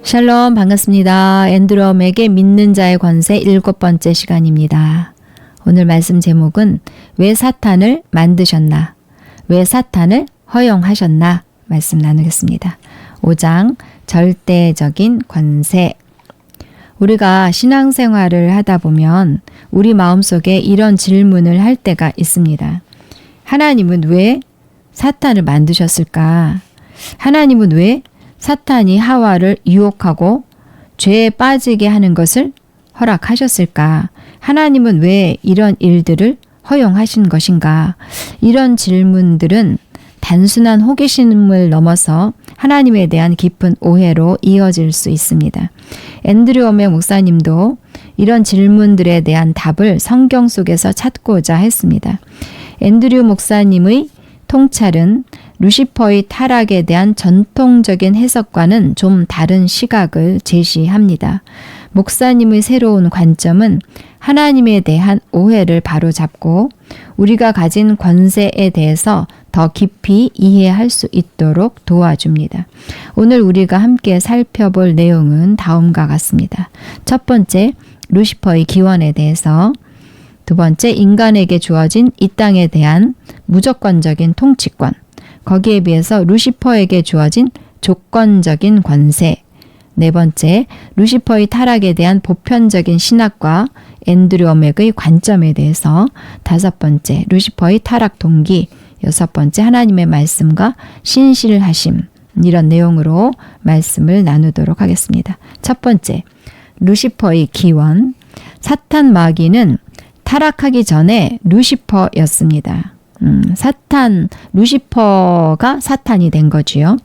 샬롬 반갑습니다. 앤드롬에게 믿는 자의 권세 7번째 시간입니다. 오늘 말씀 제목은 왜 사탄을 만드셨나? 왜 사탄을 허용하셨나? 말씀 나누겠습니다. 5장 절대적인 권세. 우리가 신앙생활을 하다 보면 우리 마음속에 이런 질문을 할 때가 있습니다. 하나님은 왜 사탄을 만드셨을까? 하나님은 왜 사탄이 하와를 유혹하고 죄에 빠지게 하는 것을 허락하셨을까? 하나님은 왜 이런 일들을 허용하신 것인가? 이런 질문들은 단순한 호기심을 넘어서 하나님에 대한 깊은 오해로 이어질 수 있습니다. 앤드류 오메 목사님도 이런 질문들에 대한 답을 성경 속에서 찾고자 했습니다. 앤드류 목사님의 통찰은 루시퍼의 타락에 대한 전통적인 해석과는 좀 다른 시각을 제시합니다. 목사님의 새로운 관점은 하나님에 대한 오해를 바로잡고 우리가 가진 권세에 대해서 더 깊이 이해할 수 있도록 도와줍니다. 오늘 우리가 함께 살펴볼 내용은 다음과 같습니다. 첫 번째, 루시퍼의 기원에 대해서, 두 번째, 인간에게 주어진 이 땅에 대한 무조건적인 통치권, 거기에 비해서 루시퍼에게 주어진 조건적인 권세, 네 번째, 루시퍼의 타락에 대한 보편적인 신학과 앤드류 오맥의 관점에 대해서, 다섯 번째, 루시퍼의 타락 동기, 여섯 번째, 하나님의 말씀과 신실하심, 이런 내용으로 말씀을 나누도록 하겠습니다. 첫 번째, 루시퍼의 기원. 사탄 마귀는 타락하기 전에 루시퍼였습니다. 루시퍼가 사탄이 된 거지요.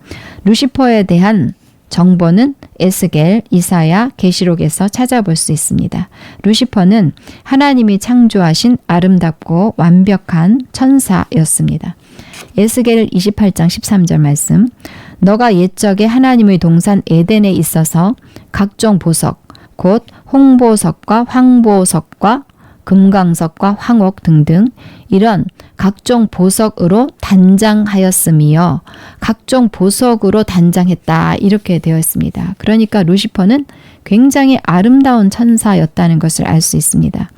루시퍼에 대한 정보는 에스겔, 이사야, 계시록에서 찾아볼 수 있습니다. 루시퍼는 하나님이 창조하신 아름답고 완벽한 천사였습니다. 에스겔 28장 13절 말씀, 너가 옛적에 하나님의 동산 에덴에 있어서 각종 보석, 곧 홍보석과 황보석과 금강석과 황옥 등등 이런 각종 보석으로 단장하였으며 각종 보석으로 단장했다, 이렇게 되어 있습니다. 그러니까 루시퍼는 굉장히 아름다운 천사였다는 것을 알 수 있습니다.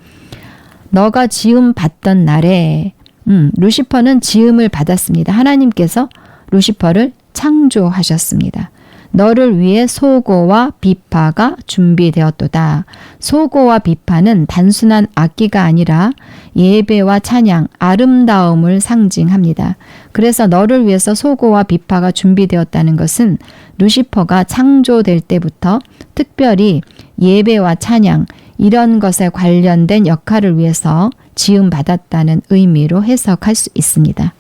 너가 지음 받던 날에 루시퍼는 지음을 받았습니다. 하나님께서 루시퍼를 창조하셨습니다. 너를 위해 소고와 비파가 준비되었도다. 소고와 비파는 단순한 악기가 아니라 예배와 찬양, 아름다움을 상징합니다. 그래서 너를 위해서 소고와 비파가 준비되었다는 것은 루시퍼가 창조될 때부터 특별히 예배와 찬양, 이런 것에 관련된 역할을 위해서 지음받았다는 의미로 해석할 수 있습니다.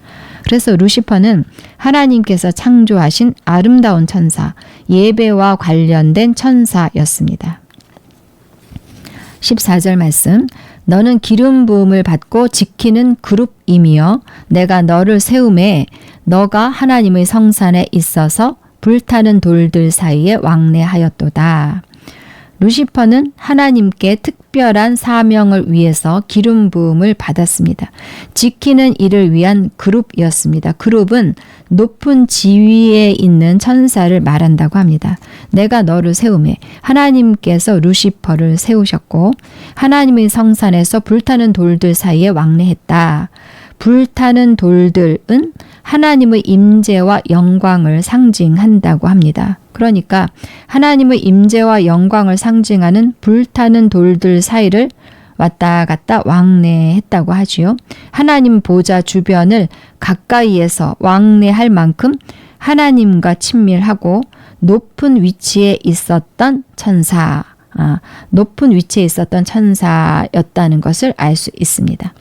그래서 루시퍼는 하나님께서 창조하신 아름다운 천사, 예배와 관련된 천사였습니다. 14절 말씀, 너는 기름 부음을 받고 지키는 그룹이며 내가 너를 세움에 너가 하나님의 성산에 있어서 불타는 돌들 사이에 왕래하였도다. 루시퍼는 하나님께 특별한 사명을 위해서 기름 부음을 받았습니다. 지키는 일을 위한 그룹이었습니다. 그룹은 높은 지위에 있는 천사를 말한다고 합니다. 내가 너를 세우매, 하나님께서 루시퍼를 세우셨고 하나님의 성산에서 불타는 돌들 사이에 왕래했다. 불타는 돌들은 하나님의 임재와 영광을 상징한다고 합니다. 그러니까 하나님의 임재와 영광을 상징하는 불타는 돌들 사이를 왔다 갔다 왕래했다고 하지요. 하나님 보좌 주변을 가까이에서 왕래할 만큼 하나님과 친밀하고 높은 위치에 있었던 천사였다는 것을 알 수 있습니다.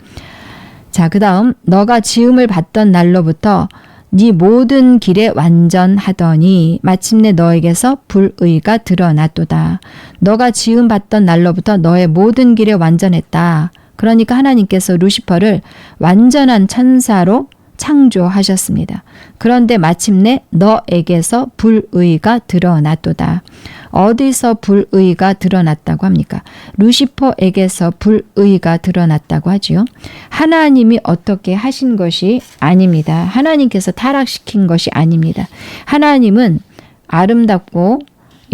자, 그 다음, 너가 지음을 받던 날로부터 네 모든 길에 완전하더니 마침내 너에게서 불의가 드러났도다. 너가 지음 받던 날로부터 너의 모든 길에 완전했다. 그러니까 하나님께서 루시퍼를 완전한 천사로 창조하셨습니다. 그런데 마침내 너에게서 불의가 드러났도다. 어디서 불의가 드러났다고 합니까? 루시퍼에게서 불의가 드러났다고 하지요. 하나님이 어떻게 하신 것이 아닙니다. 하나님께서 타락시킨 것이 아닙니다. 하나님은 아름답고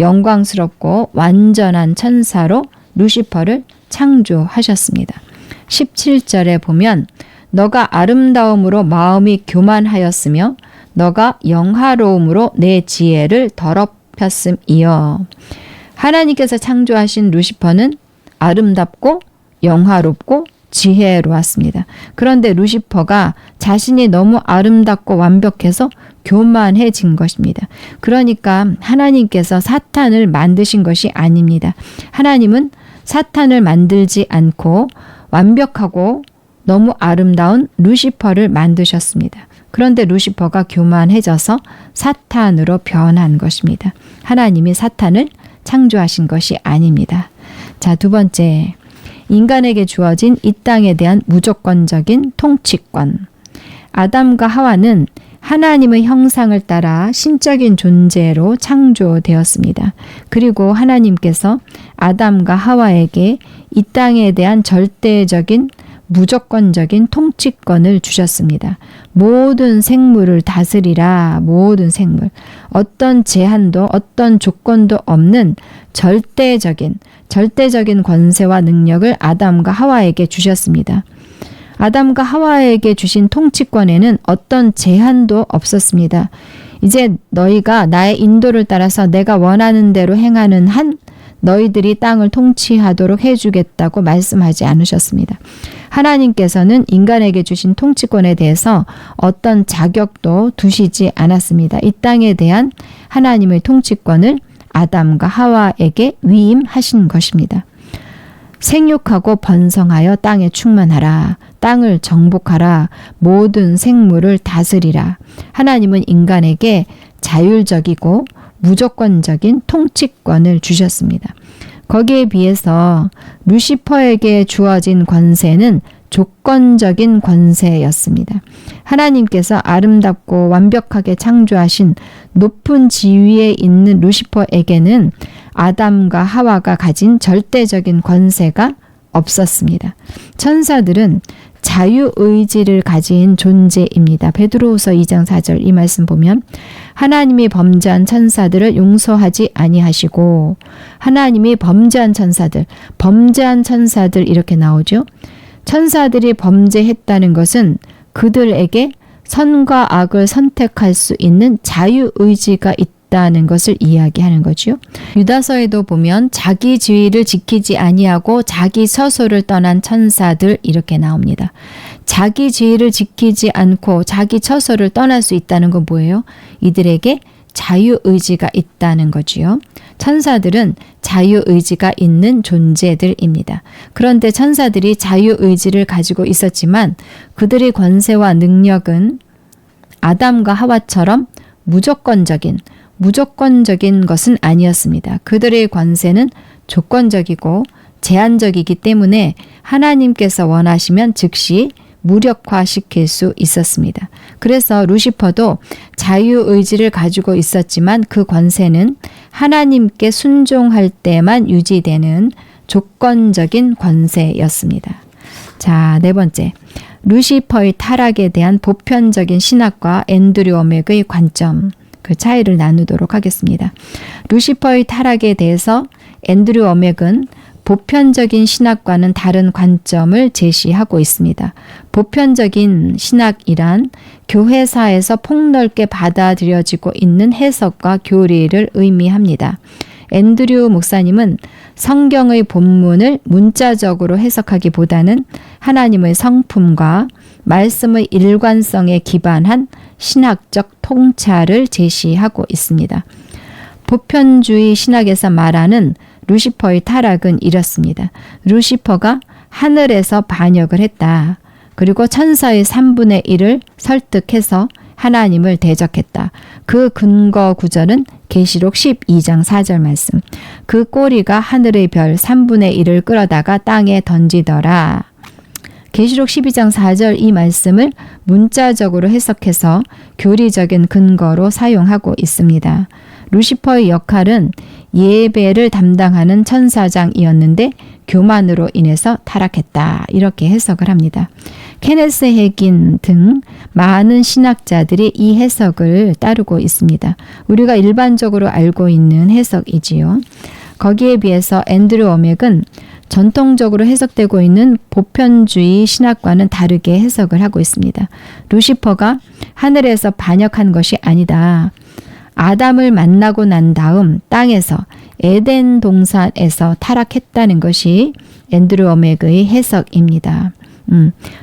영광스럽고 완전한 천사로 루시퍼를 창조하셨습니다. 17절에 보면 너가 아름다움으로 마음이 교만하였으며 너가 영화로움으로 내 지혜를 더럽혔음이여. 하나님께서 창조하신 루시퍼는 아름답고 영화롭고 지혜로웠습니다. 그런데 루시퍼가 자신이 너무 아름답고 완벽해서 교만해진 것입니다. 그러니까 하나님께서 사탄을 만드신 것이 아닙니다. 하나님은 사탄을 만들지 않고 완벽하고 너무 아름다운 루시퍼를 만드셨습니다. 그런데 루시퍼가 교만해져서 사탄으로 변한 것입니다. 하나님이 사탄을 창조하신 것이 아닙니다. 자, 두 번째, 인간에게 주어진 이 땅에 대한 무조건적인 통치권. 아담과 하와는 하나님의 형상을 따라 신적인 존재로 창조되었습니다. 그리고 하나님께서 아담과 하와에게 이 땅에 대한 절대적인 무조건적인 통치권을 주셨습니다. 모든 생물을 다스리라. 모든 생물. 어떤 제한도 어떤 조건도 없는 절대적인 권세와 능력을 아담과 하와에게 주셨습니다. 아담과 하와에게 주신 통치권에는 어떤 제한도 없었습니다. 이제 너희가 나의 인도를 따라서 내가 원하는 대로 행하는 한 너희들이 땅을 통치하도록 해주겠다고 말씀하지 않으셨습니다. 하나님께서는 인간에게 주신 통치권에 대해서 어떤 자격도 두시지 않았습니다. 이 땅에 대한 하나님의 통치권을 아담과 하와에게 위임하신 것입니다. 생육하고 번성하여 땅에 충만하라. 땅을 정복하라. 모든 생물을 다스리라. 하나님은 인간에게 자율적이고 무조건적인 통치권을 주셨습니다. 거기에 비해서 루시퍼에게 주어진 권세는 조건적인 권세였습니다. 하나님께서 아름답고 완벽하게 창조하신 높은 지위에 있는 루시퍼에게는 아담과 하와가 가진 절대적인 권세가 없었습니다. 천사들은 자유의지를 가진 존재입니다. 베드로후서 2장 4절 이 말씀 보면 하나님이 범죄한 천사들을 용서하지 아니하시고 하나님이 범죄한 천사들 이렇게 나오죠. 천사들이 범죄했다는 것은 그들에게 선과 악을 선택할 수 있는 자유의지가 있다는 것을 이야기하는 거죠. 유다서에도 보면 자기 지위를 지키지 아니하고 자기 처소를 떠난 천사들 이렇게 나옵니다. 자기 지위를 지키지 않고 자기 처소를 떠날 수 있다는 건 뭐예요? 이들에게 자유의지가 있다는 거지요. 천사들은 자유의지가 있는 존재들입니다. 그런데 천사들이 자유의지를 가지고 있었지만 그들의 권세와 능력은 아담과 하와처럼 무조건적인 것은 아니었습니다. 그들의 권세는 조건적이고 제한적이기 때문에 하나님께서 원하시면 즉시 무력화시킬 수 있었습니다. 그래서 루시퍼도 자유의지를 가지고 있었지만 그 권세는 하나님께 순종할 때만 유지되는 조건적인 권세였습니다. 자, 네 번째. 루시퍼의 타락에 대한 보편적인 신학과 앤드류 오맥의 관점, 그 차이를 나누도록 하겠습니다. 루시퍼의 타락에 대해서 앤드류 오맥은 보편적인 신학과는 다른 관점을 제시하고 있습니다. 보편적인 신학이란 교회사에서 폭넓게 받아들여지고 있는 해석과 교리를 의미합니다. 앤드류 목사님은 성경의 본문을 문자적으로 해석하기보다는 하나님의 성품과 말씀의 일관성에 기반한 신학적 통찰을 제시하고 있습니다. 보편주의 신학에서 말하는 루시퍼의 타락은 이렇습니다. 루시퍼가 하늘에서 반역을 했다. 그리고 천사의 3분의 1을 설득해서 하나님을 대적했다. 그 근거 구절은 계시록 12장 4절 말씀. 그 꼬리가 하늘의 별 3분의 1을 끌어다가 땅에 던지더라. 계시록 12장 4절 이 말씀을 문자적으로 해석해서 교리적인 근거로 사용하고 있습니다. 루시퍼의 역할은 예배를 담당하는 천사장이었는데 교만으로 인해서 타락했다. 이렇게 해석을 합니다. 케네스 해긴 등 많은 신학자들이 이 해석을 따르고 있습니다. 우리가 일반적으로 알고 있는 해석이지요. 거기에 비해서 앤드류 워맥은 전통적으로 해석되고 있는 보편주의 신학과는 다르게 해석을 하고 있습니다. 루시퍼가 하늘에서 반역한 것이 아니다. 아담을 만나고 난 다음 땅에서 에덴 동산에서 타락했다는 것이 앤드류 워맥의 해석입니다.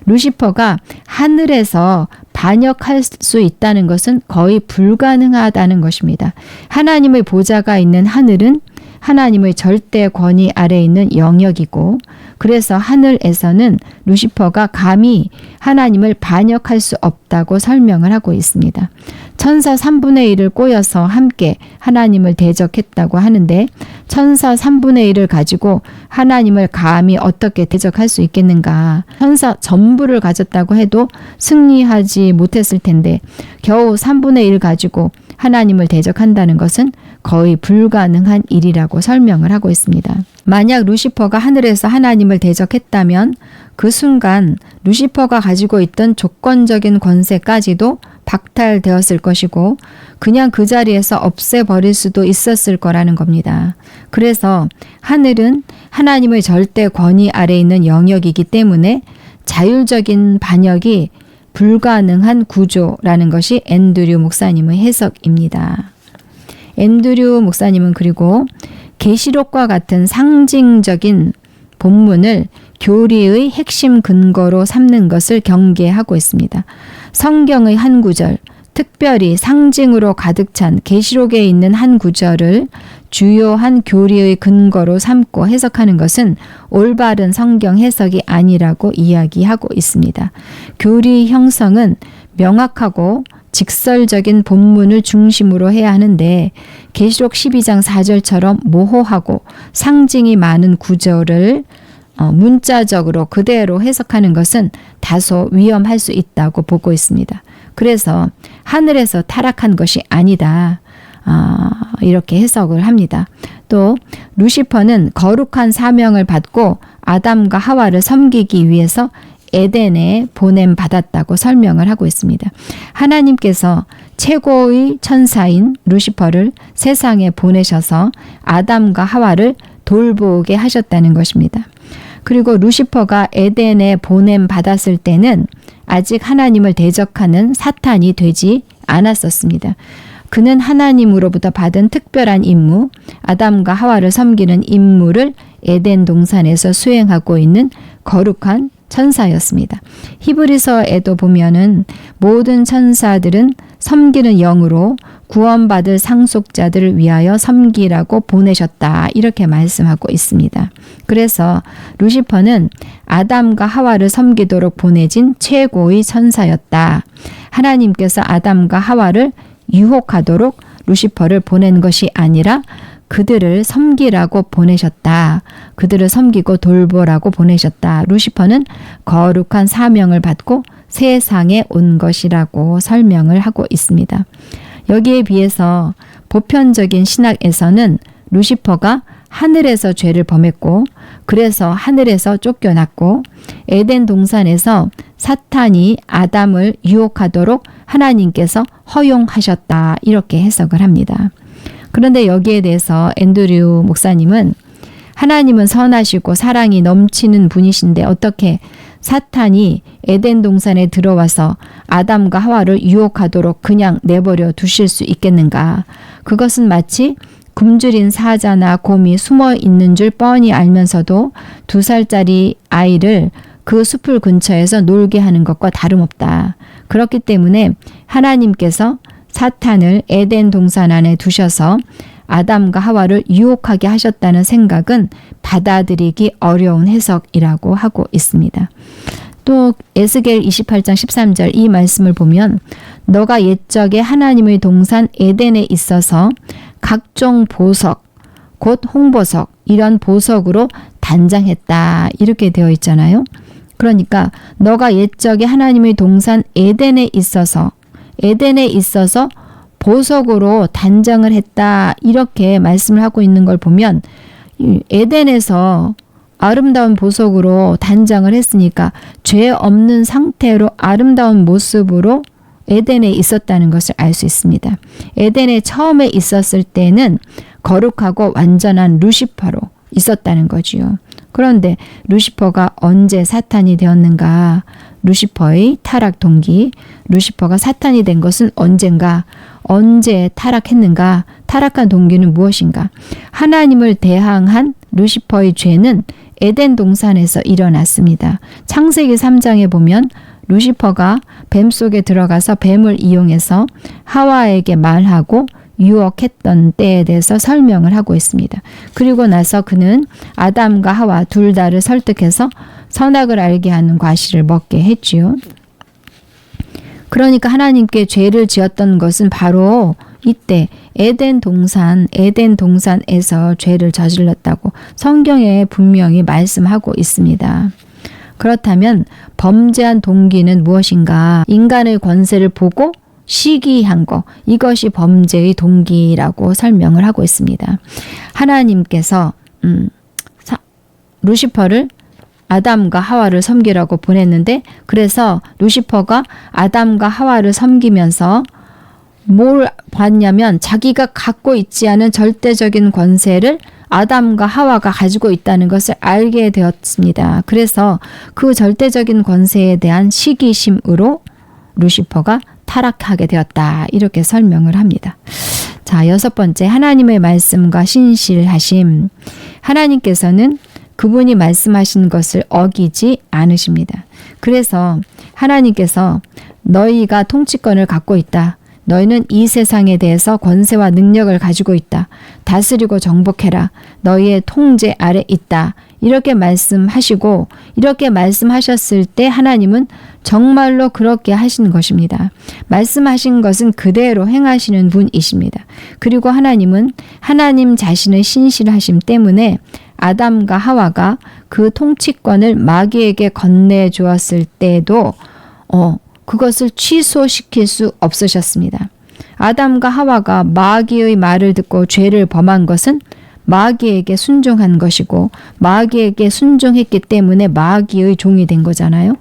루시퍼가 하늘에서 반역할 수 있다는 것은 거의 불가능하다는 것입니다. 하나님의 보좌가 있는 하늘은 하나님의 절대 권위 아래에 있는 영역이고, 그래서 하늘에서는 루시퍼가 감히 하나님을 반역할 수 없다고 설명을 하고 있습니다. 천사 3분의 1을 꼬여서 함께 하나님을 대적했다고 하는데, 천사 3분의 1을 가지고 하나님을 감히 어떻게 대적할 수 있겠는가? 천사 전부를 가졌다고 해도 승리하지 못했을 텐데 겨우 3분의 1 가지고 하나님을 대적한다는 것은 거의 불가능한 일이라고 설명을 하고 있습니다. 만약 루시퍼가 하늘에서 하나님을 대적했다면 그 순간 루시퍼가 가지고 있던 조건적인 권세까지도 박탈되었을 것이고 그냥 그 자리에서 없애버릴 수도 있었을 거라는 겁니다. 그래서 하늘은 하나님의 절대 권위 아래에 있는 영역이기 때문에 자율적인 반역이 불가능한 구조라는 것이 앤드류 목사님의 해석입니다. 앤드류 목사님은 그리고 계시록과 같은 상징적인 본문을 교리의 핵심 근거로 삼는 것을 경계하고 있습니다. 성경의 한 구절, 특별히 상징으로 가득 찬 계시록에 있는 한 구절을 주요한 교리의 근거로 삼고 해석하는 것은 올바른 성경 해석이 아니라고 이야기하고 있습니다. 교리 형성은 명확하고 직설적인 본문을 중심으로 해야 하는데 계시록 12장 4절처럼 모호하고 상징이 많은 구절을 문자적으로 그대로 해석하는 것은 다소 위험할 수 있다고 보고 있습니다. 그래서 하늘에서 타락한 것이 아니다. 이렇게 해석을 합니다. 또 루시퍼는 거룩한 사명을 받고 아담과 하와를 섬기기 위해서 에덴에 보냄받았다고 설명을 하고 있습니다. 하나님께서 최고의 천사인 루시퍼를 세상에 보내셔서 아담과 하와를 돌보게 하셨다는 것입니다. 그리고 루시퍼가 에덴에 보냄받았을 때는 아직 하나님을 대적하는 사탄이 되지 않았었습니다. 그는 하나님으로부터 받은 특별한 임무, 아담과 하와를 섬기는 임무를 에덴 동산에서 수행하고 있는 거룩한 천사였습니다. 히브리서에도 보면은 모든 천사들은 섬기는 영으로 구원받을 상속자들을 위하여 섬기라고 보내셨다. 이렇게 말씀하고 있습니다. 그래서 루시퍼는 아담과 하와를 섬기도록 보내진 최고의 천사였다. 하나님께서 아담과 하와를 유혹하도록 루시퍼를 보낸 것이 아니라 그들을 섬기라고 보내셨다. 그들을 섬기고 돌보라고 보내셨다. 루시퍼는 거룩한 사명을 받고 세상에 온 것이라고 설명을 하고 있습니다. 여기에 비해서 보편적인 신학에서는 루시퍼가 하늘에서 죄를 범했고 그래서 하늘에서 쫓겨났고 에덴 동산에서 사탄이 아담을 유혹하도록 하나님께서 허용하셨다. 이렇게 해석을 합니다. 그런데 여기에 대해서 앤드류 목사님은 하나님은 선하시고 사랑이 넘치는 분이신데 어떻게 사탄이 에덴 동산에 들어와서 아담과 하와를 유혹하도록 그냥 내버려 두실 수 있겠는가? 그것은 마치 굶주린 사자나 곰이 숨어 있는 줄 뻔히 알면서도 2살짜리 아이를 그 숲을 근처에서 놀게 하는 것과 다름없다. 그렇기 때문에 하나님께서 사탄을 에덴 동산 안에 두셔서 아담과 하와를 유혹하게 하셨다는 생각은 받아들이기 어려운 해석이라고 하고 있습니다. 또 에스겔 28장 13절 이 말씀을 보면 너가 옛적에 하나님의 동산 에덴에 있어서 각종 보석, 곧 홍보석 이런 보석으로 단장했다 이렇게 되어 있잖아요. 그러니까 너가 옛적에 하나님의 동산 에덴에 있어서 보석으로 단장을 했다 이렇게 말씀을 하고 있는 걸 보면 에덴에서 아름다운 보석으로 단장을 했으니까 죄 없는 상태로 아름다운 모습으로 에덴에 있었다는 것을 알 수 있습니다. 에덴에 처음에 있었을 때는 거룩하고 완전한 루시퍼로 있었다는 거지요. 그런데 루시퍼가 언제 사탄이 되었는가? 루시퍼의 타락 동기, 루시퍼가 사탄이 된 것은 언젠가? 언제 타락했는가? 타락한 동기는 무엇인가? 하나님을 대항한 루시퍼의 죄는 에덴 동산에서 일어났습니다. 창세기 3장에 보면 루시퍼가 뱀 속에 들어가서 뱀을 이용해서 하와에게 말하고 유혹했던 때에 대해서 설명을 하고 있습니다. 그리고 나서 그는 아담과 하와 둘 다를 설득해서 선악을 알게 하는 과실을 먹게 했지요. 그러니까 하나님께 죄를 지었던 것은 바로 이때 에덴 동산에서 죄를 저질렀다고 성경에 분명히 말씀하고 있습니다. 그렇다면 범죄한 동기는 무엇인가? 인간의 권세를 보고 시기한 것, 이것이 범죄의 동기라고 설명을 하고 있습니다. 하나님께서 루시퍼를 아담과 하와를 섬기라고 보냈는데, 그래서 루시퍼가 아담과 하와를 섬기면서 뭘 봤냐면 자기가 갖고 있지 않은 절대적인 권세를 아담과 하와가 가지고 있다는 것을 알게 되었습니다. 그래서 그 절대적인 권세에 대한 시기심으로 루시퍼가 타락하게 되었다. 이렇게 설명을 합니다. 자, 6번째, 하나님의 말씀과 신실하심. 하나님께서는 그분이 말씀하신 것을 어기지 않으십니다. 그래서 하나님께서 너희가 통치권을 갖고 있다. 너희는 이 세상에 대해서 권세와 능력을 가지고 있다. 다스리고 정복해라. 너희의 통제 아래 있다. 이렇게 말씀하시고, 이렇게 말씀하셨을 때 하나님은 정말로 그렇게 하신 것입니다. 말씀하신 것은 그대로 행하시는 분이십니다. 그리고 하나님은 하나님 자신의 신실하심 때문에 아담과 하와가 그 통치권을 마귀에게 건네주었을 때도 그것을 취소시킬 수 없으셨습니다. 아담과 하와가 마귀의 말을 듣고 죄를 범한 것은 마귀에게 순종한 것이고, 마귀에게 순종했기 때문에 마귀의 종이 된 거잖아요.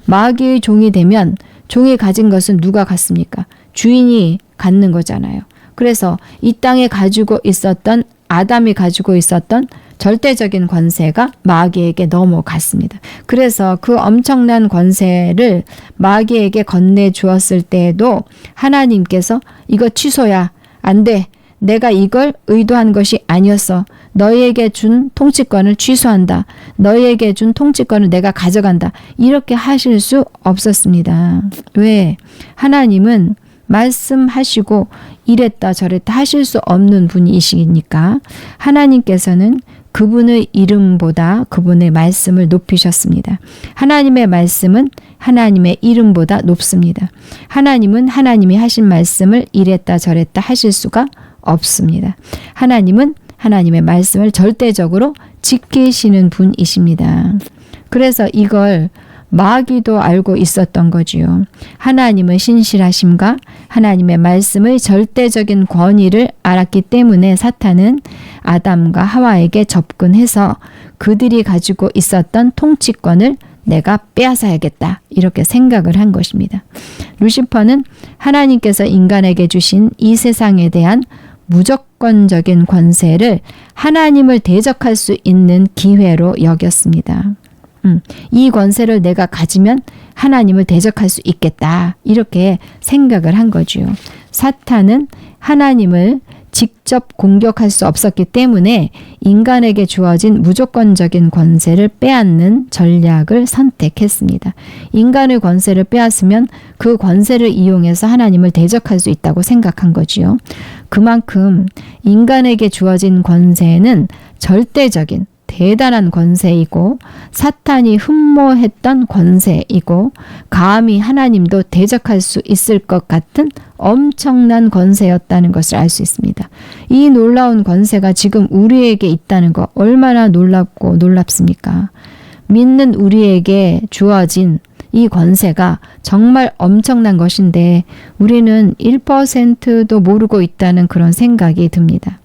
마귀의 종이 되면 종이 가진 것은 누가 갖습니까? 주인이 갖는 거잖아요. 그래서 이 땅에 가지고 있었던, 아담이 가지고 있었던 절대적인 권세가 마귀에게 넘어갔습니다. 그래서 그 엄청난 권세를 마귀에게 건네주었을 때에도 하나님께서 이거 취소야. 안 돼. 내가 이걸 의도한 것이 아니었어. 너희에게 준 통치권을 취소한다. 너희에게 준 통치권을 내가 가져간다. 이렇게 하실 수 없었습니다. 왜? 하나님은 말씀하시고 이랬다 저랬다 하실 수 없는 분이시니까 하나님께서는 그분의 이름보다 그분의 말씀을 높이셨습니다. 하나님의 말씀은 하나님의 이름보다 높습니다. 하나님은 하나님이 하신 말씀을 이랬다 저랬다 하실 수가 없습니다. 하나님은 하나님의 말씀을 절대적으로 지키시는 분이십니다. 그래서 이걸 마귀도 알고 있었던 거지요. 하나님의 신실하심과 하나님의 말씀의 절대적인 권위를 알았기 때문에 사탄은 아담과 하와에게 접근해서 그들이 가지고 있었던 통치권을 내가 빼앗아야겠다. 이렇게 생각을 한 것입니다. 루시퍼는 하나님께서 인간에게 주신 이 세상에 대한 무조건적인 권세를 하나님을 대적할 수 있는 기회로 여겼습니다. 이 권세를 내가 가지면 하나님을 대적할 수 있겠다. 이렇게 생각을 한 거죠. 사탄은 하나님을 직접 공격할 수 없었기 때문에 인간에게 주어진 무조건적인 권세를 빼앗는 전략을 선택했습니다. 인간의 권세를 빼앗으면 그 권세를 이용해서 하나님을 대적할 수 있다고 생각한 거지요. 그만큼 인간에게 주어진 권세는 절대적인 대단한 권세이고 사탄이 흠모했던 권세이고 감히 하나님도 대적할 수 있을 것 같은 엄청난 권세였다는 것을 알 수 있습니다. 이 놀라운 권세가 지금 우리에게 있다는 것 얼마나 놀랍고 놀랍습니까? 믿는 우리에게 주어진 이 권세가 정말 엄청난 것인데 우리는 1%도 모르고 있다는 그런 생각이 듭니다.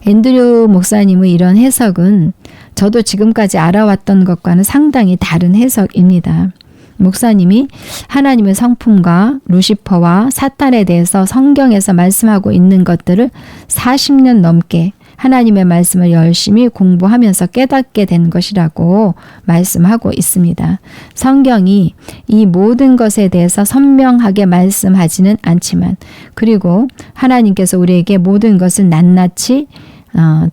앤드류 목사님의 이런 해석은 저도 지금까지 알아왔던 것과는 상당히 다른 해석입니다. 목사님이 하나님의 성품과 루시퍼와 사탄에 대해서 성경에서 말씀하고 있는 것들을 40년 넘게 하나님의 말씀을 열심히 공부하면서 깨닫게 된 것이라고 말씀하고 있습니다. 성경이 이 모든 것에 대해서 선명하게 말씀하지는 않지만, 그리고 하나님께서 우리에게 모든 것을 낱낱이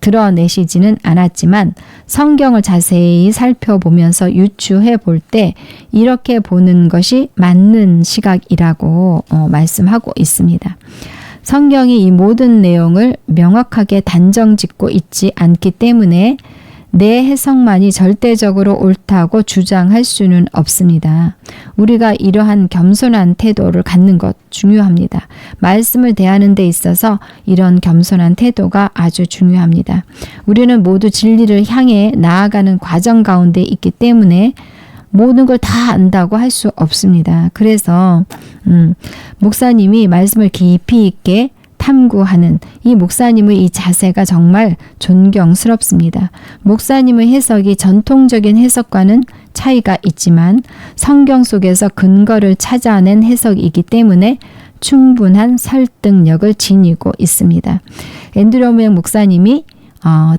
드러내시지는 않았지만, 성경을 자세히 살펴보면서 유추해 볼 때 이렇게 보는 것이 맞는 시각이라고 말씀하고 있습니다. 성경이 이 모든 내용을 명확하게 단정짓고 있지 않기 때문에 내 해석만이 절대적으로 옳다고 주장할 수는 없습니다. 우리가 이러한 겸손한 태도를 갖는 것 중요합니다. 말씀을 대하는 데 있어서 이런 겸손한 태도가 아주 중요합니다. 우리는 모두 진리를 향해 나아가는 과정 가운데 있기 때문에 모든 걸 다 안다고 할 수 없습니다. 그래서 목사님이 말씀을 깊이 있게 탐구하는 이 목사님의 이 자세가 정말 존경스럽습니다. 목사님의 해석이 전통적인 해석과는 차이가 있지만 성경 속에서 근거를 찾아낸 해석이기 때문에 충분한 설득력을 지니고 있습니다. 앤드류 오맥 목사님이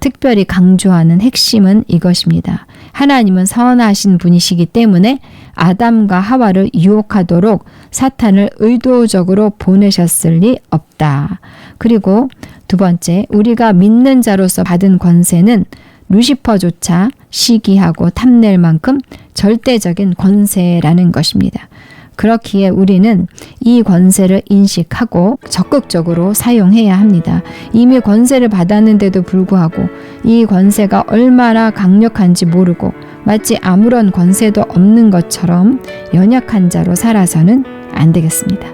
특별히 강조하는 핵심은 이것입니다. 하나님은 선하신 분이시기 때문에 아담과 하와를 유혹하도록 사탄을 의도적으로 보내셨을 리 없다. 그리고 두 번째, 우리가 믿는 자로서 받은 권세는 루시퍼조차 시기하고 탐낼 만큼 절대적인 권세라는 것입니다. 그렇기에 우리는 이 권세를 인식하고 적극적으로 사용해야 합니다. 이미 권세를 받았는데도 불구하고 이 권세가 얼마나 강력한지 모르고 마치 아무런 권세도 없는 것처럼 연약한 자로 살아서는 안 되겠습니다.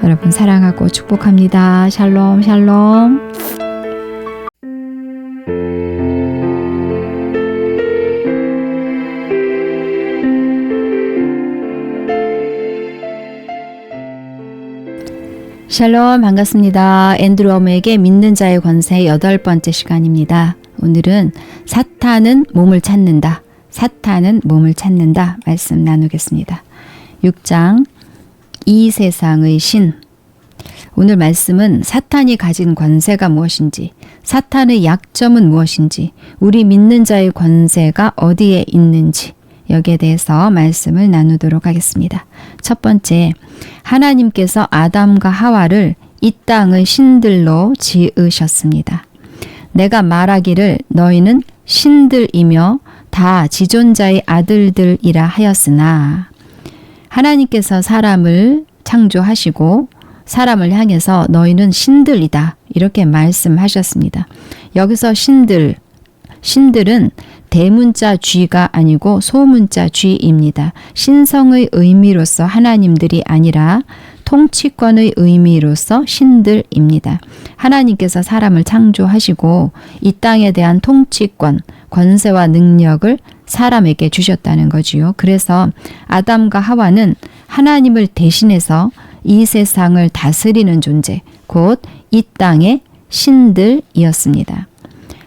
여러분 사랑하고 축복합니다. 샬롬 샬롬. 샬롬 반갑습니다. 앤드류 오맥의 믿는 자의 권세 8번째 시간입니다. 오늘은 사탄은 몸을 찾는다. 사탄은 몸을 찾는다. 말씀 나누겠습니다. 6장 이 세상의 신. 오늘 말씀은 사탄이 가진 권세가 무엇인지, 사탄의 약점은 무엇인지, 우리 믿는 자의 권세가 어디에 있는지, 여기에 대해서 말씀을 나누도록 하겠습니다. 첫 번째, 하나님께서 아담과 하와를 이 땅의 신들로 지으셨습니다. 내가 말하기를 너희는 신들이며 다 지존자의 아들들이라 하였으나, 하나님께서 사람을 창조하시고 사람을 향해서 너희는 신들이다 이렇게 말씀하셨습니다. 여기서 신들은 대문자 쥐가 아니고 소문자 쥐입니다. 신성의 의미로서 하나님들이 아니라 통치권의 의미로서 신들입니다. 하나님께서 사람을 창조하시고 이 땅에 대한 통치권, 권세와 능력을 사람에게 주셨다는 거지요. 그래서 아담과 하와는 하나님을 대신해서 이 세상을 다스리는 존재, 곧 이 땅의 신들이었습니다.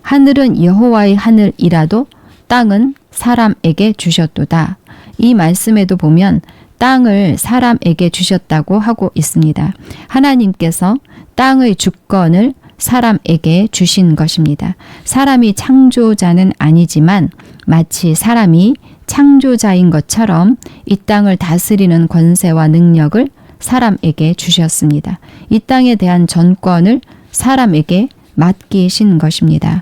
하늘은 여호와의 하늘이라도 땅은 사람에게 주셨도다. 이 말씀에도 보면 땅을 사람에게 주셨다고 하고 있습니다. 하나님께서 땅의 주권을 사람에게 주신 것입니다. 사람이 창조자는 아니지만 마치 사람이 창조자인 것처럼 이 땅을 다스리는 권세와 능력을 사람에게 주셨습니다. 이 땅에 대한 전권을 사람에게 맡기신 것입니다.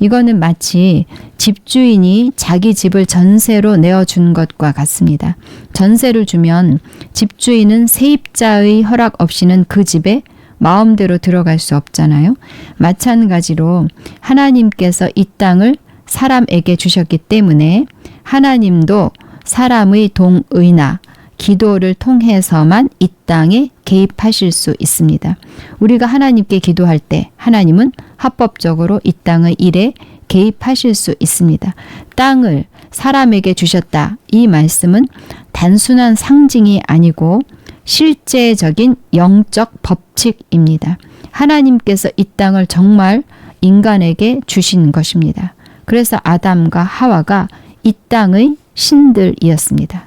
이거는 마치 집주인이 자기 집을 전세로 내어준 것과 같습니다. 전세를 주면 집주인은 세입자의 허락 없이는 그 집에 마음대로 들어갈 수 없잖아요. 마찬가지로 하나님께서 이 땅을 사람에게 주셨기 때문에 하나님도 사람의 동의나 기도를 통해서만 이 땅에 개입하실 수 있습니다. 우리가 하나님께 기도할 때 하나님은 합법적으로 이 땅의 일에 개입하실 수 있습니다. 땅을 사람에게 주셨다. 이 말씀은 단순한 상징이 아니고 실제적인 영적 법칙입니다. 하나님께서 이 땅을 정말 인간에게 주신 것입니다. 그래서 아담과 하와가 이 땅의 신들이었습니다.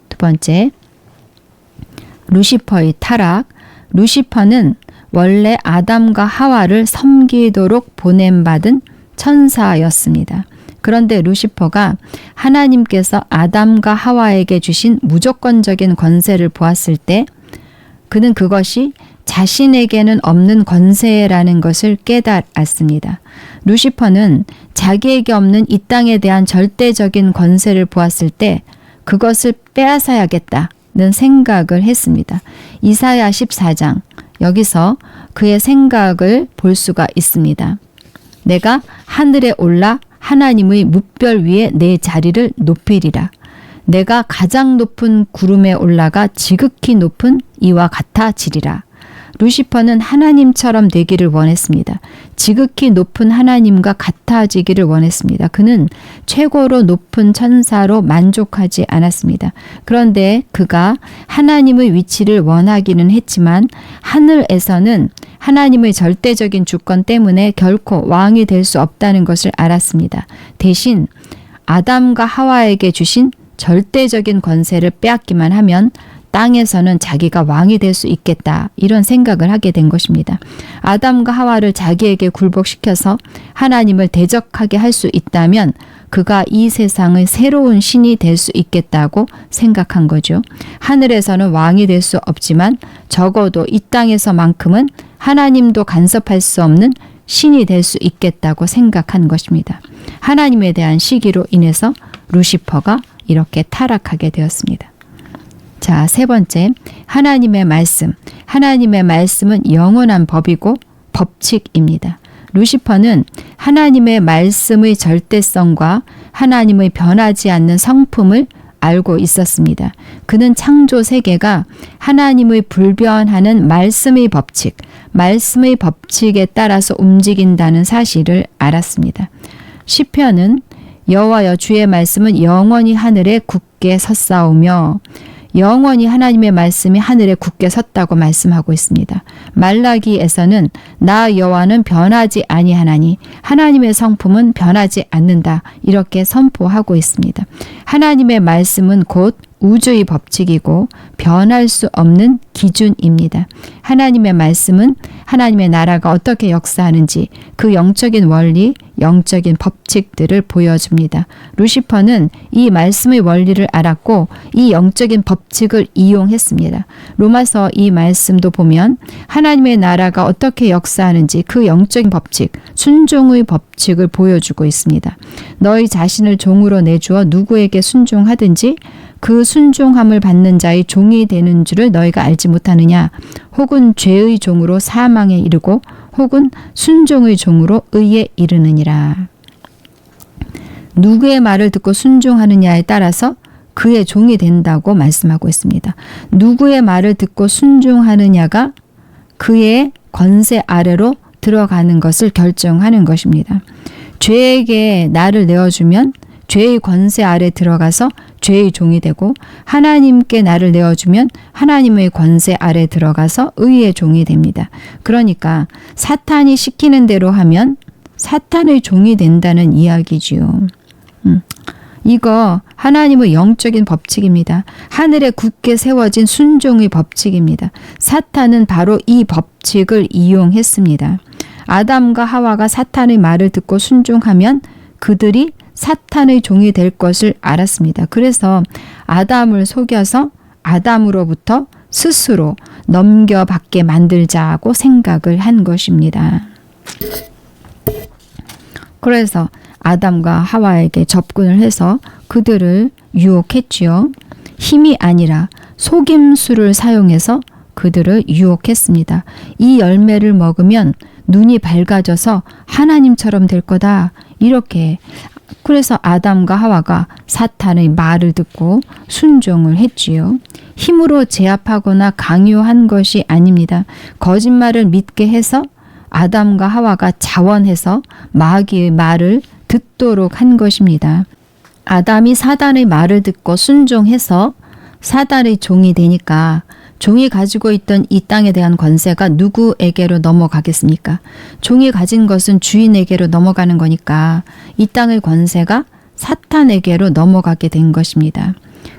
두 번째, 루시퍼의 타락. 루시퍼는 원래 아담과 하와를 섬기도록 보냄받은 천사였습니다. 그런데 루시퍼가 하나님께서 아담과 하와에게 주신 무조건적인 권세를 보았을 때 그는 그것이 자신에게는 없는 권세라는 것을 깨달았습니다. 루시퍼는 자기에게 없는 이 땅에 대한 절대적인 권세를 보았을 때 그것을 빼앗아야겠다는 생각을 했습니다. 이사야 14장, 여기서 그의 생각을 볼 수가 있습니다. 내가 하늘에 올라 하나님의 뭇별 위에 내 자리를 높이리라. 내가 가장 높은 구름에 올라가 지극히 높은 이와 같아지리라. 루시퍼는 하나님처럼 되기를 원했습니다. 지극히 높은 하나님과 같아지기를 원했습니다. 그는 최고로 높은 천사로 만족하지 않았습니다. 그런데 그가 하나님의 위치를 원하기는 했지만 하늘에서는 하나님의 절대적인 주권 때문에 결코 왕이 될 수 없다는 것을 알았습니다. 대신 아담과 하와에게 주신 절대적인 권세를 빼앗기만 하면 땅에서는 자기가 왕이 될 수 있겠다, 이런 생각을 하게 된 것입니다. 아담과 하와를 자기에게 굴복시켜서 하나님을 대적하게 할 수 있다면 그가 이 세상의 새로운 신이 될 수 있겠다고 생각한 거죠. 하늘에서는 왕이 될 수 없지만 적어도 이 땅에서만큼은 하나님도 간섭할 수 없는 신이 될 수 있겠다고 생각한 것입니다. 하나님에 대한 시기로 인해서 루시퍼가 이렇게 타락하게 되었습니다. 자, 세 번째, 하나님의 말씀. 하나님의 말씀은 영원한 법이고 법칙입니다. 루시퍼는 하나님의 말씀의 절대성과 하나님의 변하지 않는 성품을 알고 있었습니다. 그는 창조 세계가 하나님의 불변하는 말씀의 법칙, 말씀의 법칙에 따라서 움직인다는 사실을 알았습니다. 시편은 여호와여 주의 말씀은 영원히 하늘에 굳게 섰사오며, 영원히 하나님의 말씀이 하늘에 굳게 섰다고 말씀하고 있습니다. 말라기에서는 나 여호와는 변하지 아니하나니 하나님의 성품은 변하지 않는다, 이렇게 선포하고 있습니다. 하나님의 말씀은 곧 우주의 법칙이고 변할 수 없는 기준입니다. 하나님의 말씀은 하나님의 나라가 어떻게 역사하는지 그 영적인 원리, 영적인 법칙들을 보여줍니다. 루시퍼는 이 말씀의 원리를 알았고 이 영적인 법칙을 이용했습니다. 로마서 이 말씀도 보면 하나님의 나라가 어떻게 역사하는지 그 영적인 법칙, 순종의 법칙을 보여주고 있습니다. 너희 자신을 종으로 내주어 누구에게 순종하든지 그 순종함을 받는 자의 종이 되는 줄을 너희가 알지 못하느냐? 혹은 죄의 종으로 사망에 이르고 혹은 순종의 종으로 의에 이르느니라. 누구의 말을 듣고 순종하느냐에 따라서 그의 종이 된다고 말씀하고 있습니다. 누구의 말을 듣고 순종하느냐가 그의 권세 아래로 들어가는 것을 결정하는 것입니다. 죄에게 나를 내어주면 죄의 권세 아래 들어가서 죄의 종이 되고, 하나님께 나를 내어주면 하나님의 권세 아래 들어가서 의의 종이 됩니다. 그러니까 사탄이 시키는 대로 하면 사탄의 종이 된다는 이야기지요. 이거 하나님의 영적인 법칙입니다. 하늘에 굳게 세워진 순종의 법칙입니다. 사탄은 바로 이 법칙을 이용했습니다. 아담과 하와가 사탄의 말을 듣고 순종하면 그들이 사탄의 종이 될 것을 알았습니다. 그래서 아담을 속여서 아담으로부터 스스로 넘겨받게 만들자고 생각을 한 것입니다. 그래서 아담과 하와에게 접근을 해서 그들을 유혹했지요. 힘이 아니라 속임수를 사용해서 그들을 유혹했습니다. 이 열매를 먹으면 눈이 밝아져서 하나님처럼 될 거다, 이렇게. 그래서 아담과 하와가 사탄의 말을 듣고 순종을 했지요. 힘으로 제압하거나 강요한 것이 아닙니다. 거짓말을 믿게 해서 아담과 하와가 자원해서 마귀의 말을 듣도록 한 것입니다. 아담이 사단의 말을 듣고 순종해서 사단의 종이 되니까 종이 가지고 있던 이 땅에 대한 권세가 누구에게로 넘어가겠습니까? 종이 가진 것은 주인에게로 넘어가는 거니까 이 땅의 권세가 사탄에게로 넘어가게 된 것입니다.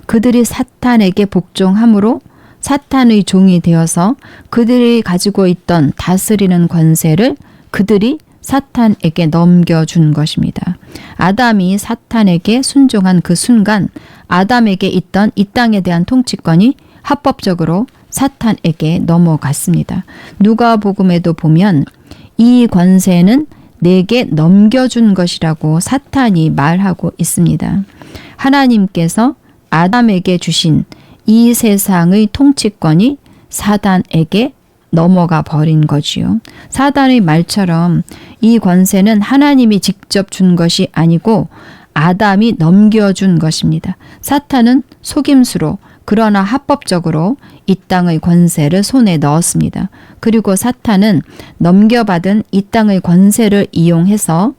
그들이 사탄에게 복종함으로 사탄의 종이 되어서 그들이 가지고 있던 다스리는 권세를 그들이 사탄에게 넘겨준 것입니다. 아담이 사탄에게 순종한 그 순간 아담에게 있던 이 땅에 대한 통치권이 합법적으로 사탄에게 넘어갔습니다. 누가복음에도 보면 이 권세는 내게 넘겨준 것이라고 사탄이 말하고 있습니다. 하나님께서 아담에게 주신 이 세상의 통치권이 사단에게 넘어가 버린 거지요. 사단의 말처럼 이 권세는 하나님이 직접 준 것이 아니고 아담이 넘겨준 것입니다. 사탄은 속임수로 그러나 합법적으로 이 땅의 권세를 손에 넣었습니다. 그리고 사탄은 넘겨받은 이 땅의 권세를 이용해서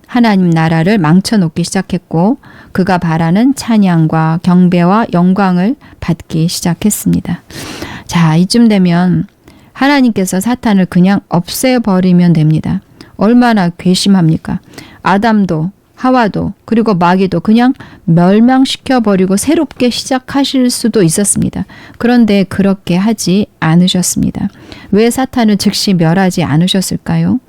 하나님 나라를 망쳐놓기 시작했고 그가 바라는 찬양과 경배와 영광을 받기 시작했습니다. 자, 이쯤 되면 하나님께서 사탄을 그냥 없애버리면 됩니다. 얼마나 괘씸합니까? 아담도 하와도 그리고 마귀도 그냥 멸망시켜버리고 새롭게 시작하실 수도 있었습니다. 그런데 그렇게 하지 않으셨습니다. 왜 사탄을 즉시 멸하지 않으셨을까요?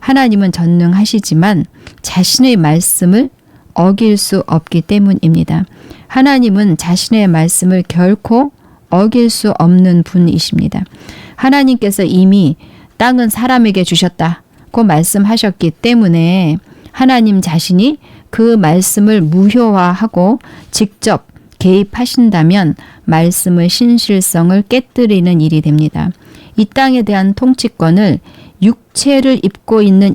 하나님은 전능하시지만 자신의 말씀을 어길 수 없기 때문입니다. 하나님은 자신의 말씀을 결코 어길 수 없는 분이십니다. 하나님께서 이미 땅은 사람에게 주셨다고 말씀하셨기 때문에 하나님 자신이 그 말씀을 무효화하고 직접 개입하신다면 말씀의 신실성을 깨뜨리는 일이 됩니다. 이 땅에 대한 통치권을 육체를 입고 있는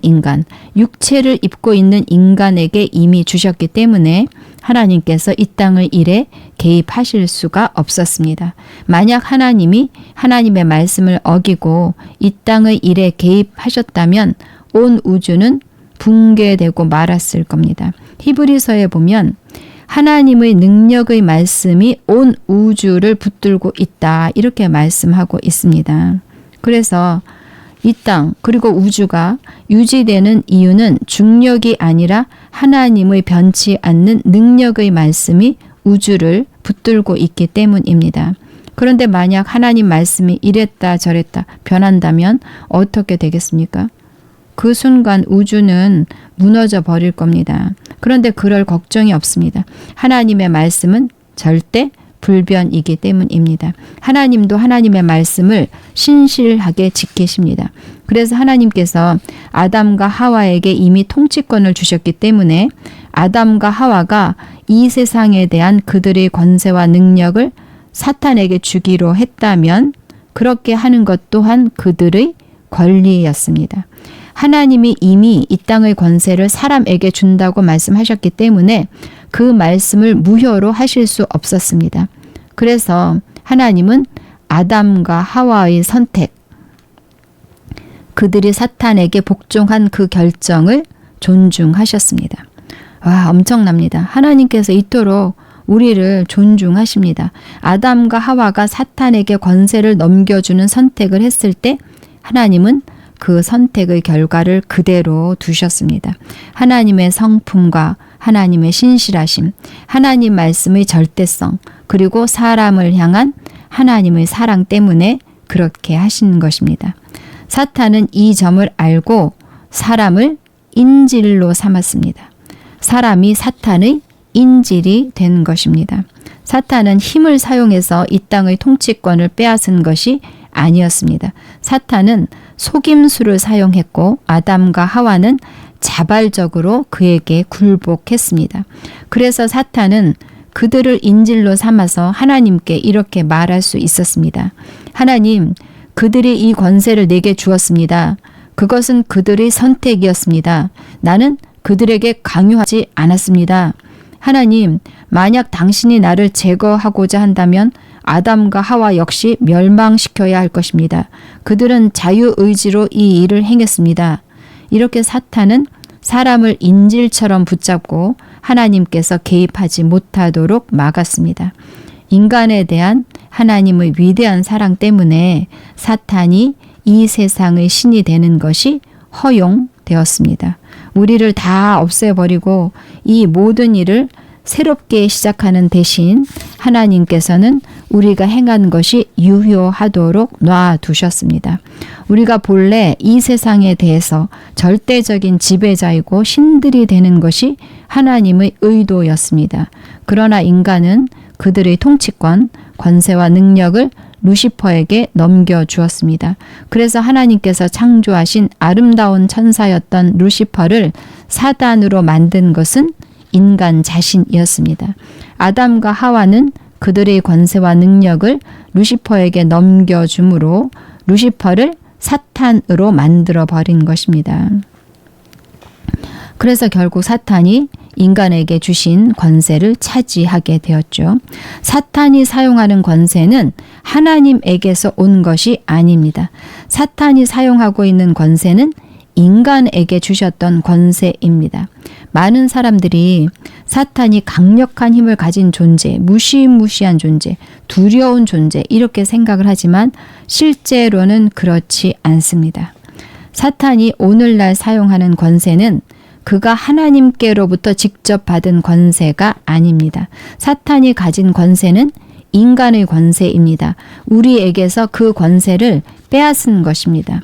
인간에게 이미 주셨기 때문에 하나님께서 이 땅의 일에 개입하실 수가 없었습니다. 만약 하나님이 하나님의 말씀을 어기고 이 땅의 일에 개입하셨다면 온 우주는 붕괴되고 말았을 겁니다. 히브리서에 보면 하나님의 능력의 말씀이 온 우주를 붙들고 있다 이렇게 말씀하고 있습니다. 그래서 이 땅 그리고 우주가 유지되는 이유는 중력이 아니라 하나님의 변치 않는 능력의 말씀이 우주를 붙들고 있기 때문입니다. 그런데 만약 하나님 말씀이 이랬다 저랬다 변한다면 어떻게 되겠습니까? 그 순간 우주는 무너져 버릴 겁니다. 그런데 그럴 걱정이 없습니다. 하나님의 말씀은 절대 불변이기 때문입니다. 하나님도 하나님의 말씀을 신실하게 지키십니다. 그래서 하나님께서 아담과 하와에게 이미 통치권을 주셨기 때문에 아담과 하와가 이 세상에 대한 그들의 권세와 능력을 사탄에게 주기로 했다면 그렇게 하는 것 또한 그들의 권리였습니다. 하나님이 이미 이 땅의 권세를 사람에게 준다고 말씀하셨기 때문에 그 말씀을 무효로 하실 수 없었습니다. 그래서 하나님은 아담과 하와의 선택, 그들이 사탄에게 복종한 그 결정을 존중하셨습니다. 와, 엄청납니다. 하나님께서 이토록 우리를 존중하십니다. 아담과 하와가 사탄에게 권세를 넘겨주는 선택을 했을 때 하나님은 그 선택의 결과를 그대로 두셨습니다. 하나님의 성품과 하나님의 신실하심, 하나님 말씀의 절대성, 그리고 사람을 향한 하나님의 사랑 때문에 그렇게 하신 것입니다. 사탄은 이 점을 알고 사람을 인질로 삼았습니다. 사람이 사탄의 인질이 된 것입니다. 사탄은 힘을 사용해서 이 땅의 통치권을 빼앗은 것이 아니었습니다. 사탄은 속임수를 사용했고 아담과 하와는 자발적으로 그에게 굴복했습니다. 그래서 사탄은 그들을 인질로 삼아서 하나님께 이렇게 말할 수 있었습니다. 하나님, 그들이 이 권세를 내게 주었습니다. 그것은 그들의 선택이었습니다. 나는 그들에게 강요하지 않았습니다. 하나님, 만약 당신이 나를 제거하고자 한다면 아담과 하와 역시 멸망시켜야 할 것입니다. 그들은 자유의지로 이 일을 행했습니다. 이렇게 사탄은 사람을 인질처럼 붙잡고 하나님께서 개입하지 못하도록 막았습니다. 인간에 대한 하나님의 위대한 사랑 때문에 사탄이 이 세상의 신이 되는 것이 허용되었습니다. 우리를 다 없애버리고 이 모든 일을 새롭게 시작하는 대신 하나님께서는 우리가 행한 것이 유효하도록 놔두셨습니다. 우리가 본래 이 세상에 대해서 절대적인 지배자이고 신들이 되는 것이 하나님의 의도였습니다. 그러나 인간은 그들의 통치권, 권세와 능력을 루시퍼에게 넘겨주었습니다. 그래서 하나님께서 창조하신 아름다운 천사였던 루시퍼를 사단으로 만든 것은 인간 자신이었습니다. 아담과 하와는 그들의 권세와 능력을 루시퍼에게 넘겨줌으로 루시퍼를 사탄으로 만들어 버린 것입니다. 그래서 결국 사탄이 인간에게 주신 권세를 차지하게 되었죠. 사탄이 사용하는 권세는 하나님에게서 온 것이 아닙니다. 사탄이 사용하고 있는 권세는 인간에게 주셨던 권세입니다. 많은 사람들이 사탄이 강력한 힘을 가진 존재, 무시무시한 존재, 두려운 존재 이렇게 생각을 하지만 실제로는 그렇지 않습니다. 사탄이 오늘날 사용하는 권세는 그가 하나님께로부터 직접 받은 권세가 아닙니다. 사탄이 가진 권세는 인간의 권세입니다. 우리에게서 그 권세를 빼앗은 것입니다.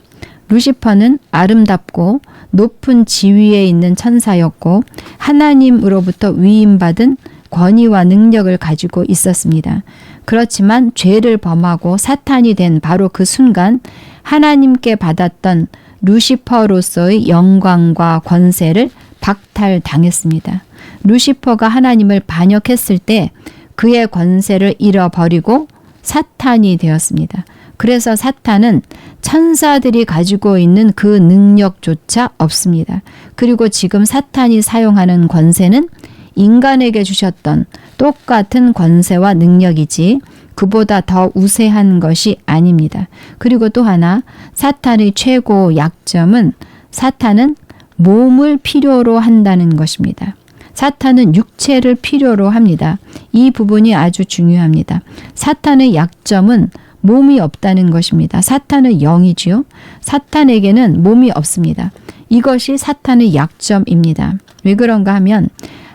루시퍼는 아름답고 높은 지위에 있는 천사였고 하나님으로부터 위임받은 권위와 능력을 가지고 있었습니다. 그렇지만 죄를 범하고 사탄이 된 바로 그 순간 하나님께 받았던 루시퍼로서의 영광과 권세를 박탈당했습니다. 루시퍼가 하나님을 반역했을 때 그의 권세를 잃어버리고 사탄이 되었습니다. 그래서 사탄은 천사들이 가지고 있는 그 능력조차 없습니다. 그리고 지금 사탄이 사용하는 권세는 인간에게 주셨던 똑같은 권세와 능력이지 그보다 더 우세한 것이 아닙니다. 그리고 또 하나 사탄의 최고 약점은 사탄은 몸을 필요로 한다는 것입니다. 사탄은 육체를 필요로 합니다. 이 부분이 아주 중요합니다. 사탄의 약점은 몸이 없다는 것입니다. 사탄은 영이지요. 사탄에게는 몸이 없습니다. 이것이 사탄의 약점입니다. 왜 그런가 하면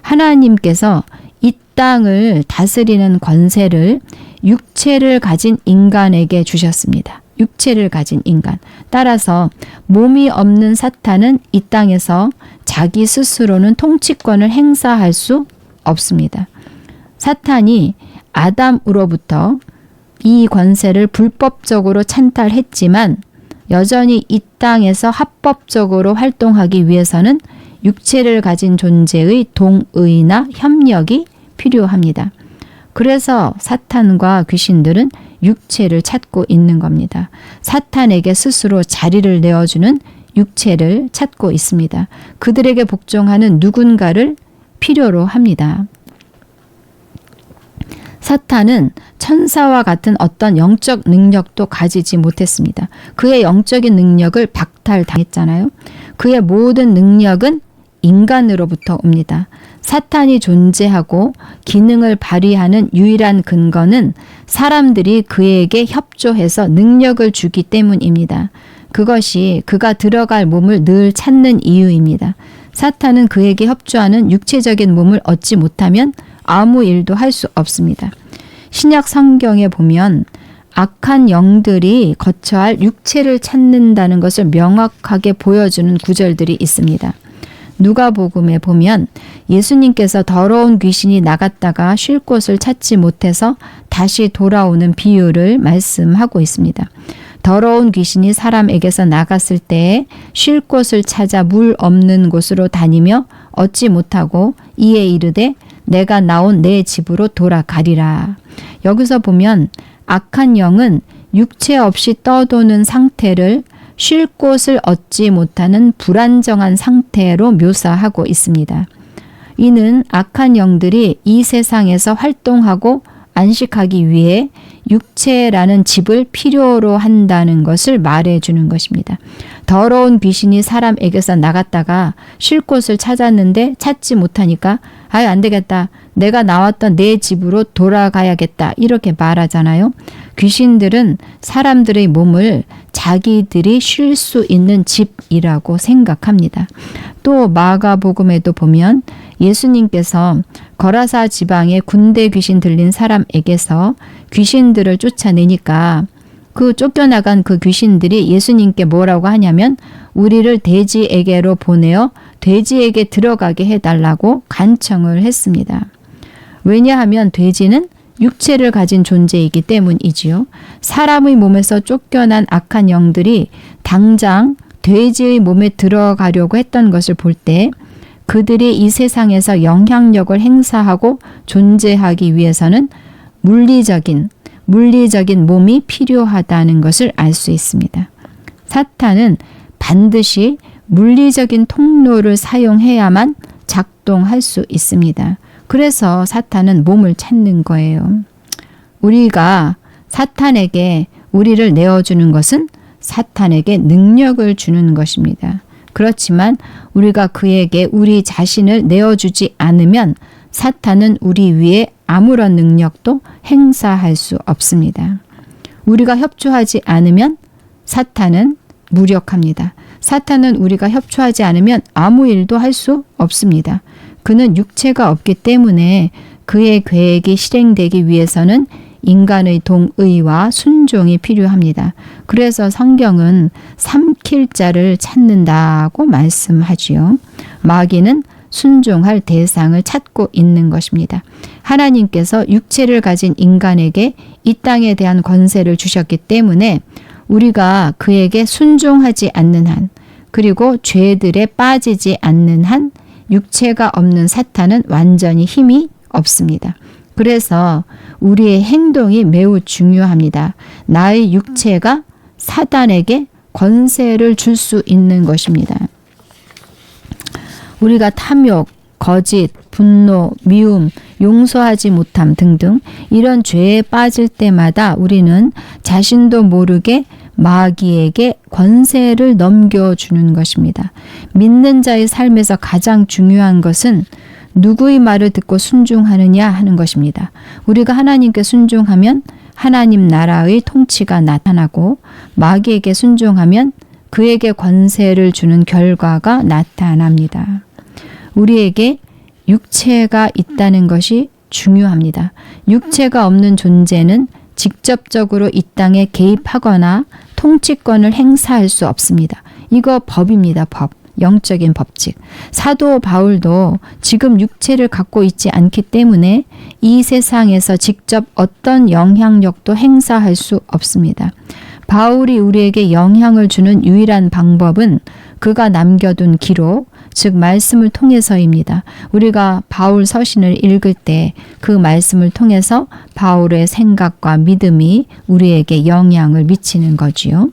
하나님께서 이 땅을 다스리는 권세를 육체를 가진 인간에게 주셨습니다. 육체를 가진 인간. 따라서 몸이 없는 사탄은 이 땅에서 자기 스스로는 통치권을 행사할 수 없습니다. 사탄이 아담으로부터 이 권세를 불법적으로 찬탈했지만 여전히 이 땅에서 합법적으로 활동하기 위해서는 육체를 가진 존재의 동의나 협력이 필요합니다. 그래서 사탄과 귀신들은 육체를 찾고 있는 겁니다. 사탄에게 스스로 자리를 내어주는 육체를 찾고 있습니다. 그들에게 복종하는 누군가를 필요로 합니다. 사탄은 천사와 같은 어떤 영적 능력도 가지지 못했습니다. 그의 영적인 능력을 박탈당했잖아요. 그의 모든 능력은 인간으로부터 옵니다. 사탄이 존재하고 기능을 발휘하는 유일한 근거는 사람들이 그에게 협조해서 능력을 주기 때문입니다. 그것이 그가 들어갈 몸을 늘 찾는 이유입니다. 사탄은 그에게 협조하는 육체적인 몸을 얻지 못하면 아무 일도 할 수 없습니다. 신약 성경에 보면 악한 영들이 거처 할 육체를 찾는다는 것을 명확하게 보여주는 구절들이 있습니다. 누가복음에 보면 예수님께서 더러운 귀신이 나갔다가 쉴 곳을 찾지 못해서 다시 돌아오는 비유를 말씀하고 있습니다. 더러운 귀신이 사람에게서 나갔을 때에 쉴 곳을 찾아 물 없는 곳으로 다니며 얻지 못하고 이에 이르되 내가 나온 내 집으로 돌아가리라. 여기서 보면 악한 영은 육체 없이 떠도는 상태를 쉴 곳을 얻지 못하는 불안정한 상태로 묘사하고 있습니다. 이는 악한 영들이 이 세상에서 활동하고 안식하기 위해 육체라는 집을 필요로 한다는 것을 말해주는 것입니다. 더러운 귀신이 사람에게서 나갔다가 쉴 곳을 찾았는데 찾지 못하니까 아유 안 되겠다. 내가 나왔던 내 집으로 돌아가야겠다. 이렇게 말하잖아요. 귀신들은 사람들의 몸을 자기들이 쉴 수 있는 집이라고 생각합니다. 또 마가복음에도 보면 예수님께서 거라사 지방에 군대 귀신 들린 사람에게서 귀신들을 쫓아내니까 그 쫓겨나간 그 귀신들이 예수님께 뭐라고 하냐면 우리를 돼지에게로 보내어 돼지에게 들어가게 해달라고 간청을 했습니다. 왜냐하면 돼지는 육체를 가진 존재이기 때문이지요. 사람의 몸에서 쫓겨난 악한 영들이 당장 돼지의 몸에 들어가려고 했던 것을 볼 때 그들이 이 세상에서 영향력을 행사하고 존재하기 위해서는 물리적인 몸이 필요하다는 것을 알 수 있습니다. 사탄은 반드시 물리적인 통로를 사용해야만 작동할 수 있습니다. 그래서 사탄은 몸을 찾는 거예요. 우리가 사탄에게 우리를 내어주는 것은 사탄에게 능력을 주는 것입니다. 그렇지만 우리가 그에게 우리 자신을 내어주지 않으면 사탄은 우리 위에 아무런 능력도 행사할 수 없습니다. 우리가 협조하지 않으면 사탄은 무력합니다. 사탄은 우리가 협조하지 않으면 아무 일도 할 수 없습니다. 그는 육체가 없기 때문에 그의 계획이 실행되기 위해서는 인간의 동의와 순종이 필요합니다. 그래서 성경은 삼킬 자를 찾는다고 말씀하지요. 마귀는 순종할 대상을 찾고 있는 것입니다. 하나님께서 육체를 가진 인간에게 이 땅에 대한 권세를 주셨기 때문에 우리가 그에게 순종하지 않는 한, 그리고 죄들에 빠지지 않는 한 육체가 없는 사탄은 완전히 힘이 없습니다. 그래서 우리의 행동이 매우 중요합니다. 나의 육체가 사탄에게 권세를 줄 수 있는 것입니다. 우리가 탐욕, 거짓, 분노, 미움, 용서하지 못함 등등 이런 죄에 빠질 때마다 우리는 자신도 모르게 마귀에게 권세를 넘겨주는 것입니다. 믿는 자의 삶에서 가장 중요한 것은 누구의 말을 듣고 순종하느냐 하는 것입니다. 우리가 하나님께 순종하면 하나님 나라의 통치가 나타나고 마귀에게 순종하면 그에게 권세를 주는 결과가 나타납니다. 우리에게 육체가 있다는 것이 중요합니다. 육체가 없는 존재는 직접적으로 이 땅에 개입하거나 통치권을 행사할 수 없습니다. 이거 법입니다. 법. 영적인 법칙. 사도 바울도 지금 육체를 갖고 있지 않기 때문에 이 세상에서 직접 어떤 영향력도 행사할 수 없습니다. 바울이 우리에게 영향을 주는 유일한 방법은 그가 남겨둔 기록, 즉 말씀을 통해서입니다. 우리가 바울 서신을 읽을 때 그 말씀을 통해서 바울의 생각과 믿음이 우리에게 영향을 미치는 거지요.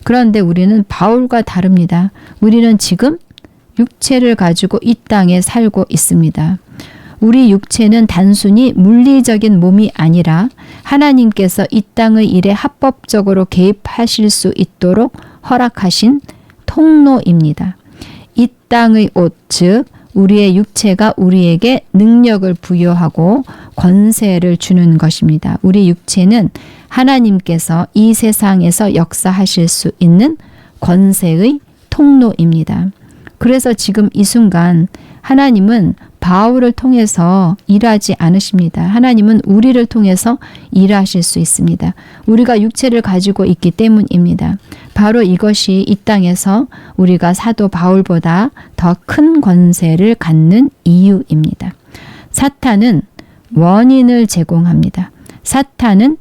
그런데 우리는 바울과 다릅니다. 우리는 지금 육체를 가지고 이 땅에 살고 있습니다. 우리 육체는 단순히 물리적인 몸이 아니라 하나님께서 이 땅의 일에 합법적으로 개입하실 수 있도록 허락하신 통로입니다. 이 땅의 옷, 즉 우리의 육체가 우리에게 능력을 부여하고 권세를 주는 것입니다. 우리 육체는 하나님께서 이 세상에서 역사하실 수 있는 권세의 통로입니다. 그래서 지금 이 순간 하나님은 바울을 통해서 일하지 않으십니다. 하나님은 우리를 통해서 일하실 수 있습니다. 우리가 육체를 가지고 있기 때문입니다. 바로 이것이 이 땅에서 우리가 사도 바울보다 더 큰 권세를 갖는 이유입니다. 사탄은 원인을 제공합니다. 사탄은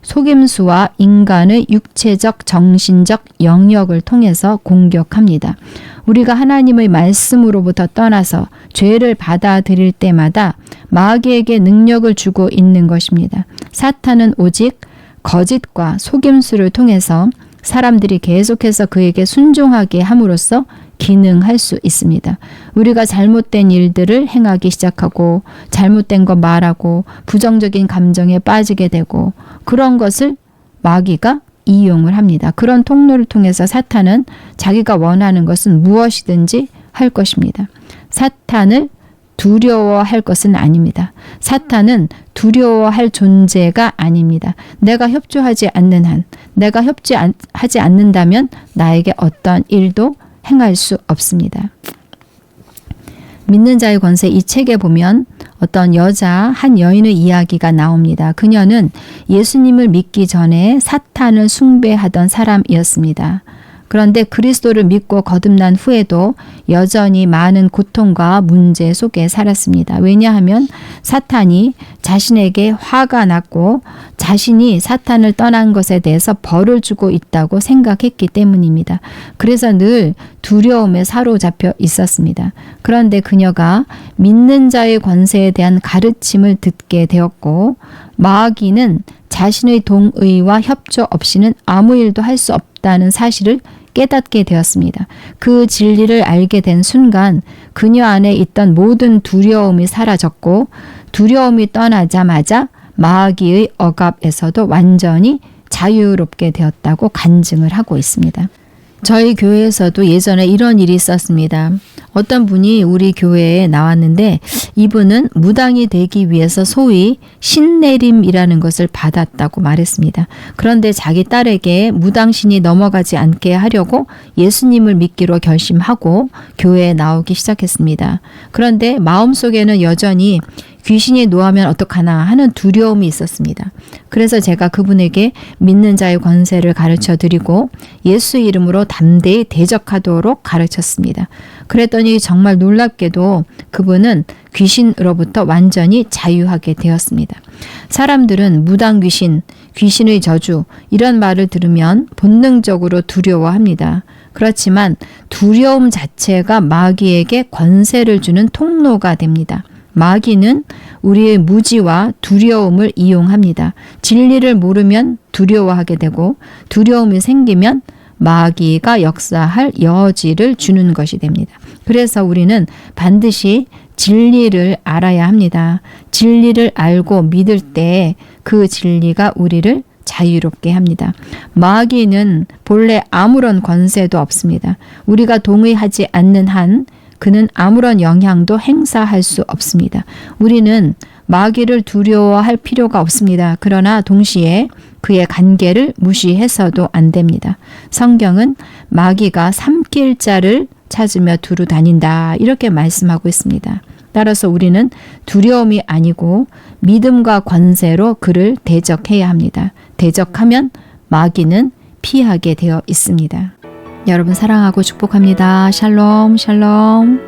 속임수와 인간의 육체적, 정신적 영역을 통해서 공격합니다. 우리가 하나님의 말씀으로부터 떠나서 죄를 받아들일 때마다 마귀에게 능력을 주고 있는 것입니다. 사탄은 오직 거짓과 속임수를 통해서 사람들이 계속해서 그에게 순종하게 함으로써 기능할 수 있습니다. 우리가 잘못된 일들을 행하기 시작하고 잘못된 거 말하고 부정적인 감정에 빠지게 되고 그런 것을 마귀가 이용을 합니다. 그런 통로를 통해서 사탄은 자기가 원하는 것은 무엇이든지 할 것입니다. 사탄을 두려워할 것은 아닙니다. 사탄은 두려워할 존재가 아닙니다. 내가 협조하지 않는 한, 내가 협조하지 않는다면 나에게 어떤 일도 행할 수 없습니다. 믿는 자의 권세 이 책에 보면 어떤 한 여인의 이야기가 나옵니다. 그녀는 예수님을 믿기 전에 사탄을 숭배하던 사람이었습니다. 그런데 그리스도를 믿고 거듭난 후에도 여전히 많은 고통과 문제 속에 살았습니다. 왜냐하면 사탄이 자신에게 화가 났고 자신이 사탄을 떠난 것에 대해서 벌을 주고 있다고 생각했기 때문입니다. 그래서 늘 두려움에 사로잡혀 있었습니다. 그런데 그녀가 믿는 자의 권세에 대한 가르침을 듣게 되었고 마귀는 자신의 동의와 협조 없이는 아무 일도 할 수 없다는 사실을 깨닫게 되었습니다. 그 진리를 알게 된 순간 그녀 안에 있던 모든 두려움이 사라졌고 두려움이 떠나자마자 마귀의 억압에서도 완전히 자유롭게 되었다고 간증을 하고 있습니다. 저희 교회에서도 예전에 이런 일이 있었습니다. 어떤 분이 우리 교회에 나왔는데 이분은 무당이 되기 위해서 소위 신내림이라는 것을 받았다고 말했습니다. 그런데 자기 딸에게 무당신이 넘어가지 않게 하려고 예수님을 믿기로 결심하고 교회에 나오기 시작했습니다. 그런데 마음속에는 여전히 귀신이 노하면 어떡하나 하는 두려움이 있었습니다. 그래서 제가 그분에게 믿는 자의 권세를 가르쳐 드리고 예수 이름으로 담대히 대적하도록 가르쳤습니다. 그랬더니 정말 놀랍게도 그분은 귀신으로부터 완전히 자유하게 되었습니다. 사람들은 무당 귀신, 귀신의 저주 이런 말을 들으면 본능적으로 두려워합니다. 그렇지만 두려움 자체가 마귀에게 권세를 주는 통로가 됩니다. 마귀는 우리의 무지와 두려움을 이용합니다. 진리를 모르면 두려워하게 되고 두려움이 생기면 마귀가 역사할 여지를 주는 것이 됩니다. 그래서 우리는 반드시 진리를 알아야 합니다. 진리를 알고 믿을 때 그 진리가 우리를 자유롭게 합니다. 마귀는 본래 아무런 권세도 없습니다. 우리가 동의하지 않는 한 그는 아무런 영향도 행사할 수 없습니다. 우리는 마귀를 두려워할 필요가 없습니다. 그러나 동시에 그의 관계를 무시해서도 안 됩니다. 성경은 마귀가 삼킬 자를 찾으며 두루 다닌다 이렇게 말씀하고 있습니다. 따라서 우리는 두려움이 아니고 믿음과 권세로 그를 대적해야 합니다. 대적하면 마귀는 피하게 되어 있습니다. 여러분 사랑하고 축복합니다. 샬롬 샬롬.